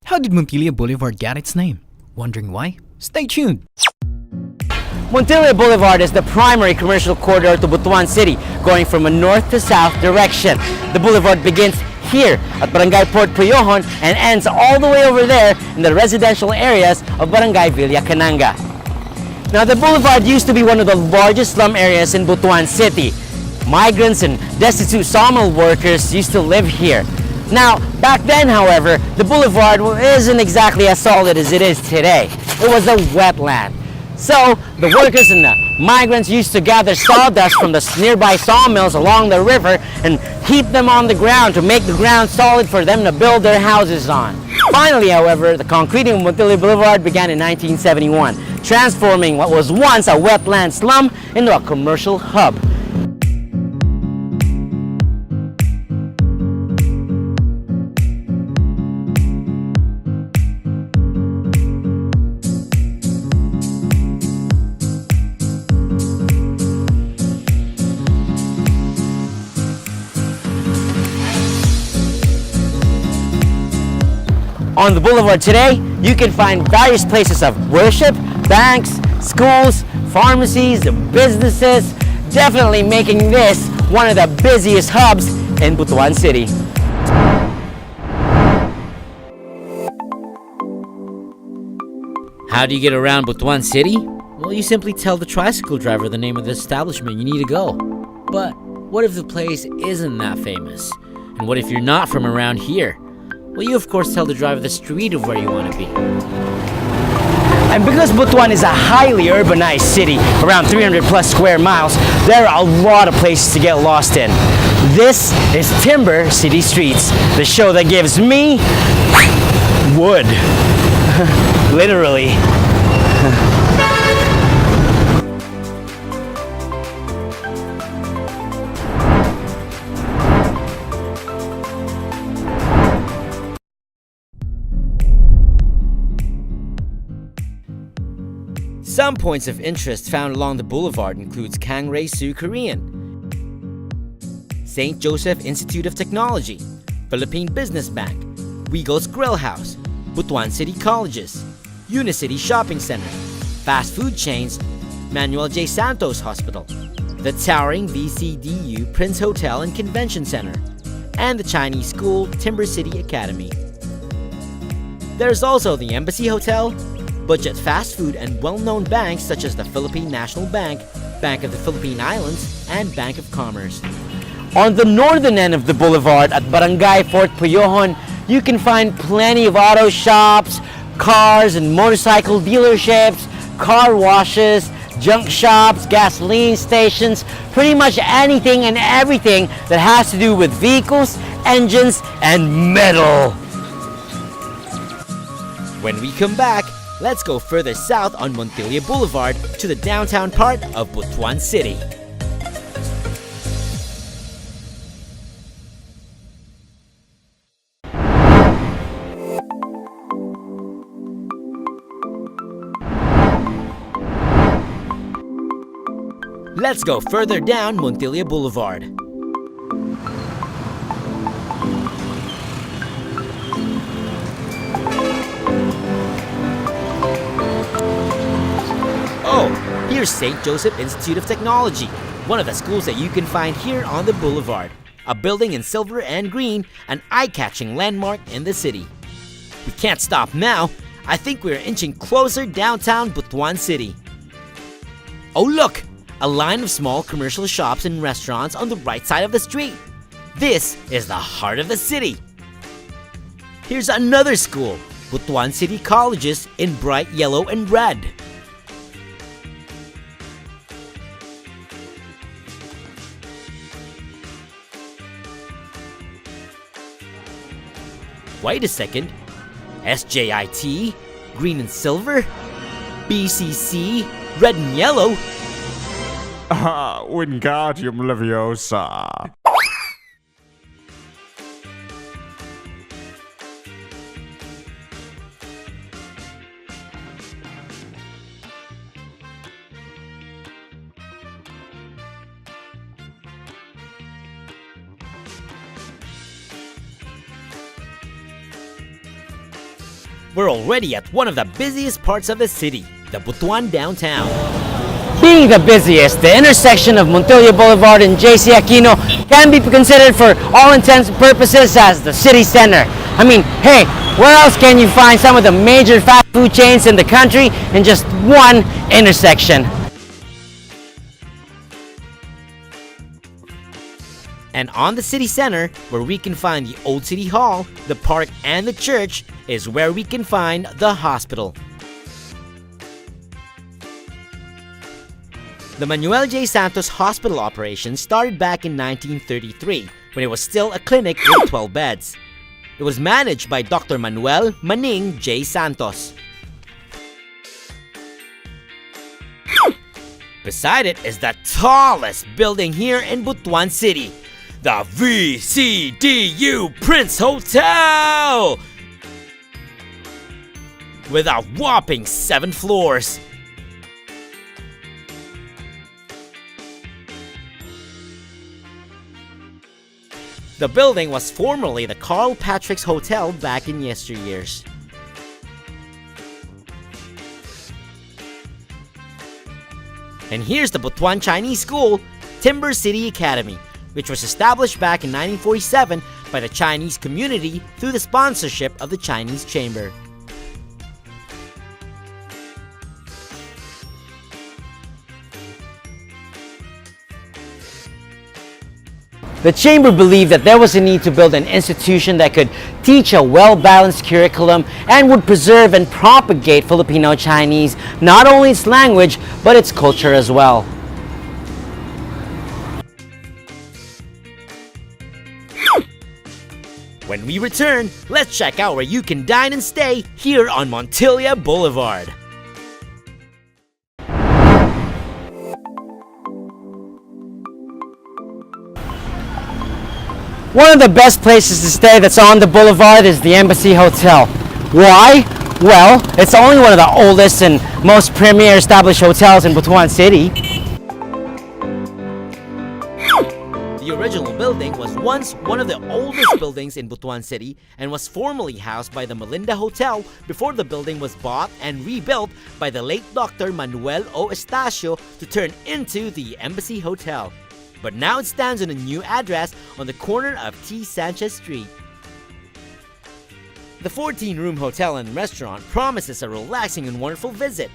How did Montilla Boulevard get its name? Wondering why? Stay tuned! Montilla Boulevard is the primary commercial corridor to Butuan City, going from a north to south direction. The boulevard begins here at Barangay Port Puyohon and ends all the way over there in the residential areas of Barangay Villa Cananga. Now, the boulevard used to be one of the largest slum areas in Butuan City. Migrants and destitute sawmill workers used to live here. Now, back then, however, the boulevard isn't exactly as solid as it is today. It was a wetland. So, the workers and the migrants used to gather sawdust from the nearby sawmills along the river and heap them on the ground to make the ground solid for them to build their houses on. Finally, however, the concreting of Montilla Boulevard began in 1971, transforming what was once a wetland slum into a commercial hub. On the boulevard today, you can find various places of worship, banks, schools, pharmacies, businesses, definitely making this one of the busiest hubs in Butuan City. How do you get around Butuan City? Well, you simply tell the tricycle driver the name of the establishment you need to go. But what if the place isn't that famous? And what if you're not from around here? Well, you of course tell the driver the street of where you want to be. And because Butuan is a highly urbanized city, around 300 plus square miles, there are a lot of places to get lost in. This is Timber City Streets, the show that gives me wood. Literally. Some points of interest found along the boulevard includes Kangray Soo Korean, St. Joseph Institute of Technology, Philippine Business Bank, Weagle's Grill House, Butuan City Colleges, Unicity Shopping Center, fast food chains, Manuel J. Santos Hospital, the towering VCDU Prince Hotel and Convention Center, and the Chinese school Timber City Academy. There's also the Embassy Hotel, budget fast food and well-known banks such as the Philippine National Bank, Bank of the Philippine Islands, and Bank of Commerce. On the northern end of the boulevard at Barangay Port Puyohon, you can find plenty of auto shops, cars and motorcycle dealerships, car washes, junk shops, gasoline stations, pretty much anything and everything that has to do with vehicles, engines, and metal. When we come back, let's go further south on Montilla Boulevard to the downtown part of Butuan City. Let's go further down Montilla Boulevard. Oh, here's St. Joseph Institute of Technology, one of the schools that you can find here on the boulevard. A building in silver and green, an eye-catching landmark in the city. We can't stop now. I think we're inching closer downtown Butuan City. Oh look! A line of small commercial shops and restaurants on the right side of the street. This is the heart of the city. Here's another school, Butuan City Colleges in bright yellow and red. Wait a second. SJIT, green and silver? BCC, red and yellow? Wingardium Leviosa. We're already at one of the busiest parts of the city, the Butuan downtown. Being the busiest, the intersection of Montilla Boulevard and J.C. Aquino can be considered for all intents and purposes as the city center. I mean, hey, where else can you find some of the major fast food chains in the country in just one intersection? And on the city center, where we can find the old city hall, the park, and the church, is where we can find the hospital. The Manuel J. Santos Hospital operation started back in 1933, when it was still a clinic with 12 beds. It was managed by Dr. Manuel Manning J. Santos. Beside it is the tallest building here in Butuan City, the VCDU Prince Hotel! With a whopping 7 floors. The building was formerly the Carl Patrick's Hotel back in yesteryears. And here's the Butuan Chinese School, Timber City Academy, which was established back in 1947 by the Chinese community through the sponsorship of the Chinese Chamber. The Chamber believed that there was a need to build an institution that could teach a well-balanced curriculum and would preserve and propagate Filipino Chinese, not only its language, but its culture as well. When we return, let's check out where you can dine and stay here on Montilla Boulevard. One of the best places to stay that's on the boulevard is the Embassy Hotel. Why? Well, it's only one of the oldest and most premier established hotels in Butuan City. The original building was once one of the oldest buildings in Butuan City and was formerly housed by the Melinda Hotel before the building was bought and rebuilt by the late Dr. Manuel O. Estacio to turn into the Embassy Hotel. But now it stands on a new address on the corner of T. Sanchez Street. The 14-room hotel and restaurant promises a relaxing and wonderful visit.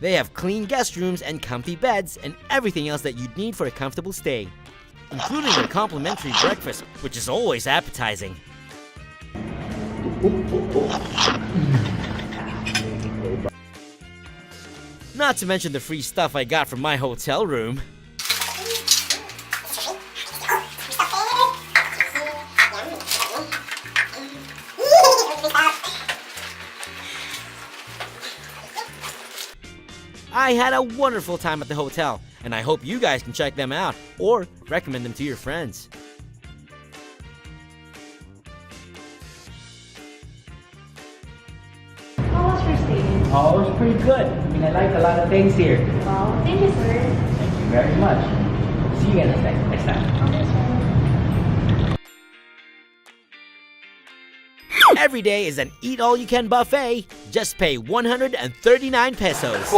They have clean guest rooms and comfy beds and everything else that you'd need for a comfortable stay, including their complimentary breakfast, which is always appetizing. Not to mention the free stuff I got from my hotel room. I had a wonderful time at the hotel, and I hope you guys can check them out or recommend them to your friends. How was your stay? Oh, it was pretty good. I mean, I liked a lot of things here. Wow, thank you, sir. Thank you very much. See you guys next time. Okay, sir. Every day is an eat-all-you-can buffet. Just pay 139 pesos.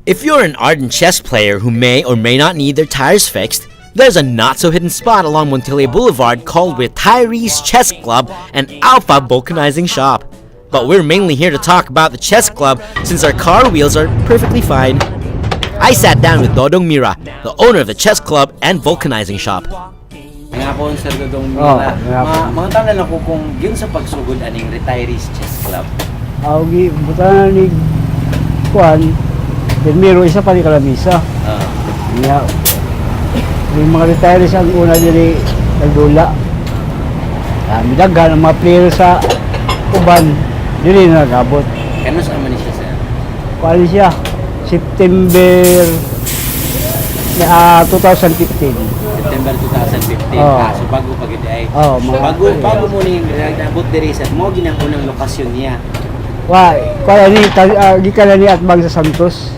If you're an ardent chess player who may or may not need their tires fixed, there's a not-so-hidden spot along Montilla Boulevard called Retirees Chess Club and Alpha Vulcanizing Shop. But we're mainly here to talk about the chess club since our car wheels are perfectly fine. I sat down with Dodong Mira, the owner of the chess club and vulcanizing shop. Nga po, Sir Dodong Oh, Mira. nga po. Mga taon na lang po kung yun sa pagsugod aning retirees chess club. Augi, buta ni Kuan, Miro isa pa ni Kalamisa. Nga, yung mga retirees ang una dili nagdula. Midaghan ang mga player sa uban, dili na nagabot. Kano sa man siya, sir? Kuan siya, September 2015. September 2015. Oh. So bago pa gid ay. Oh, Bago mo ning nagabot diri sa mo ginang unang lokasyon niya. Kuan ni gikan ni atbang sa Santos.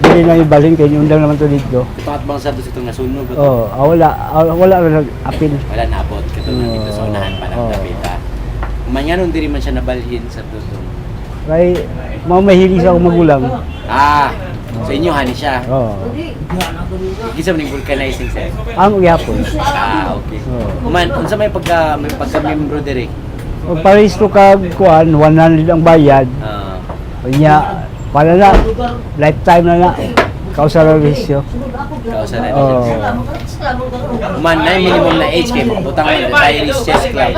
Dili na ibalhin kay undang naman to dito. Ito bang sa itong nasunog. Wala na nag-apil. Wala naabot katulad dito sa unahan pa ng Davita. Manyanon diri man siya nabalhin sa Dodong. Kay mga mahilig sa akong magulang. Sa inyo hani siya. Kisa man vulcanizing sir. Ang gyapon. Okay. Man, unsa may pagka-membro diri? Pag pares to kag kuan 100 ang bayad. Kanya para na lifetime na kausa ra bisyo. Kausa na. Man, na minimum na age kay butang na retirees chess club.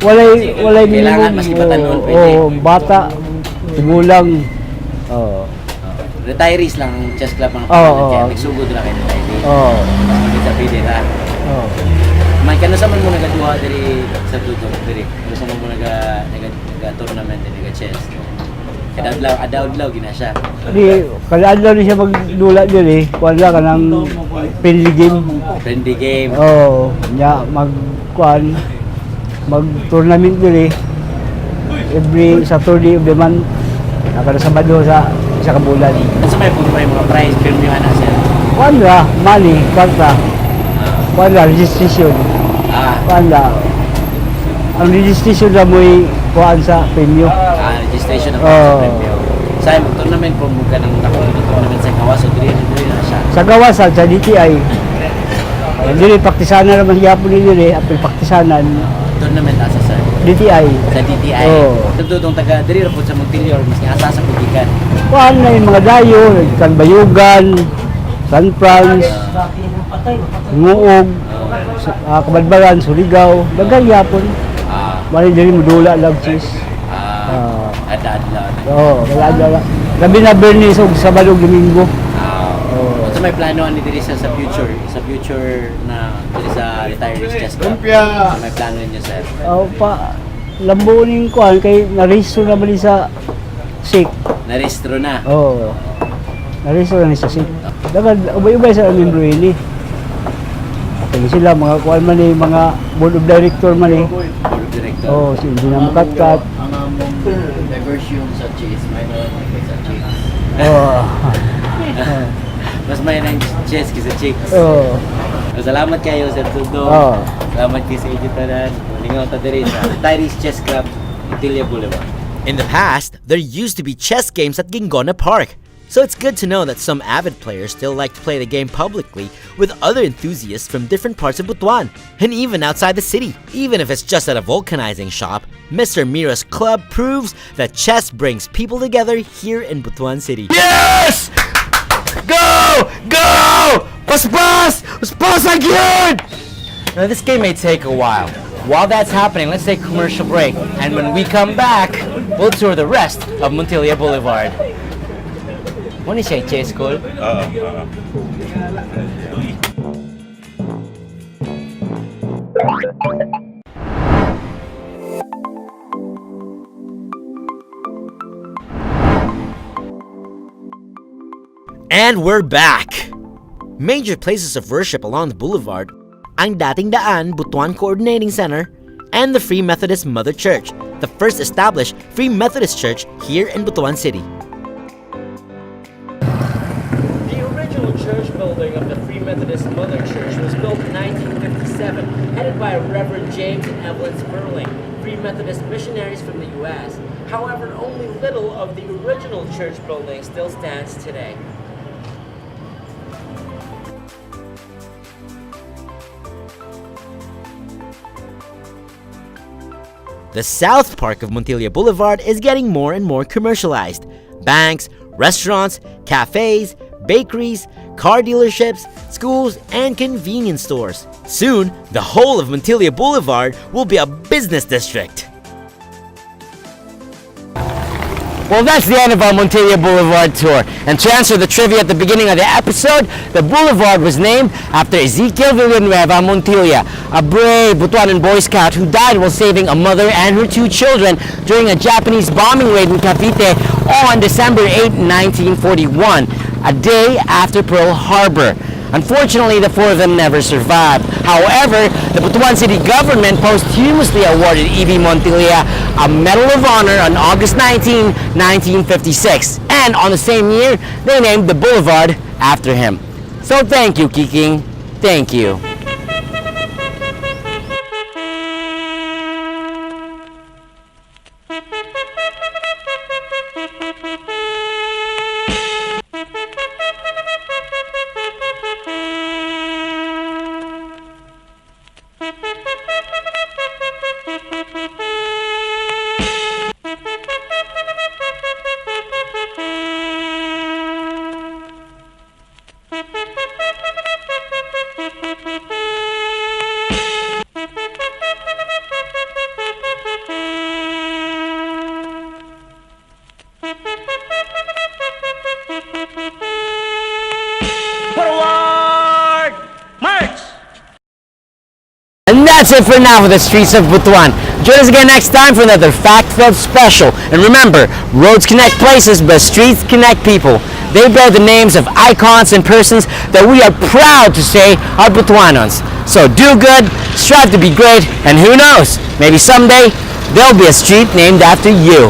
Walay Kailangan minimum. mas ibatanon pwede. Bata, tigulang. Retirees lang ang chess club ang kaya nagsugod ra kay retirees. Mas maganda pwede ra. Man kano sa man mo nagaduha diri sa Dodong diri. Kano sa man mo naga-tournament diri chess. Kadadlaw gina siya. Di kada ni siya magdula diri, kuan ra kanang friendly game. Friendly game. Nya mag-tournament diri every Saturday of the month. Kada Sabado sa isa ka bulan. Unsa may mga prize premium ana sir? Kuan ra, money, kwarta. Kuan ra, registration. Kuan ra. Ang registration ra mo'y kuan sa premium. Registration ng premium. Sa tournament po mo kanang tournament sa Gawas o diri na siya. Sa Gawasan, sa DTI. Dili paktisanan naman gyapon diri, apil paktisanan. Tournament asa sir? DTI. Sa DTI. Tugtugtong taga diri ra po sa Montilla or mas asa sa Pugikan. Kuan na yung mga dayo, Kanbayugan, San Franz, Nguog, Kabadbaran, Surigao, daghan gyapon. Mali diri modula lang sis. Adadlaw. Wala. Gabi na Bernis og Sabado Domingo. So may plano ani diri sa future na diri sa retirees chess club. Lumpia. May plano niyo sir. Lambo ning kuan kay narehistro na bali sa SIC. Narehistro na. Narehistro na sa SIC. Dapat ubay-ubay sa membro ini. Kaya sila mga kuan man ni mga board of director man ni. Board of director. Si hindi na makatkat. Diversion sa chess, minor sa chess. Mas may nang chess kaysa chicks. Salamat kayo Sir Dodong. Salamat kayo sa inyo tanan. Lingaw ta diri sa Retirees Chess Club, Montilla Boulevard. In the past, there used to be chess games at Gingona Park. So it's good to know that some avid players still like to play the game publicly with other enthusiasts from different parts of Butuan, and even outside the city. Even if it's just at a vulcanizing shop, Mr. Mira's club proves that chess brings people together here in Butuan City. Yes! Go! Go! Paspas! Paspas again! Now this game may take a while. While that's happening, let's take a commercial break. And when we come back, we'll tour the rest of Montilla Boulevard. What is your chess school? And we're back! Major places of worship along the boulevard, ang dating daan Butuan Coordinating Center, and the Free Methodist Mother Church, the first established Free Methodist church here in Butuan City. The original church building of the Free Methodist Mother Church was built in 1957, headed by Reverend James and Evelyn Sperling, Free Methodist missionaries from the U.S. However, only little of the original church building still stands today. The south part of Montilla Boulevard is getting more and more commercialized. Banks, restaurants, cafes, bakeries, car dealerships, schools, and convenience stores. Soon, the whole of Montilla Boulevard will be a business district. Well, that's the end of our Montilla Boulevard tour. And to answer the trivia at the beginning of the episode, the boulevard was named after Ezekiel Villanueva Montilla, a brave Butuanan Boy Scout who died while saving a mother and her 2 children during a Japanese bombing raid in Cavite on December 8, 1941, a day after Pearl Harbor. Unfortunately, the 4 of them never survived. However, the Butuan City government posthumously awarded E.V. Montilla a Medal of Honor on August 19, 1956. And on the same year, they named the boulevard after him. So thank you, Kiking. Thank you. And that's it for now for the streets of Butuan. Join us again next time for another fact-filled special. And remember, roads connect places, but streets connect people. They bear the names of icons and persons that we are proud to say are Butuanans. So do good, strive to be great, and who knows, maybe someday there'll be a street named after you.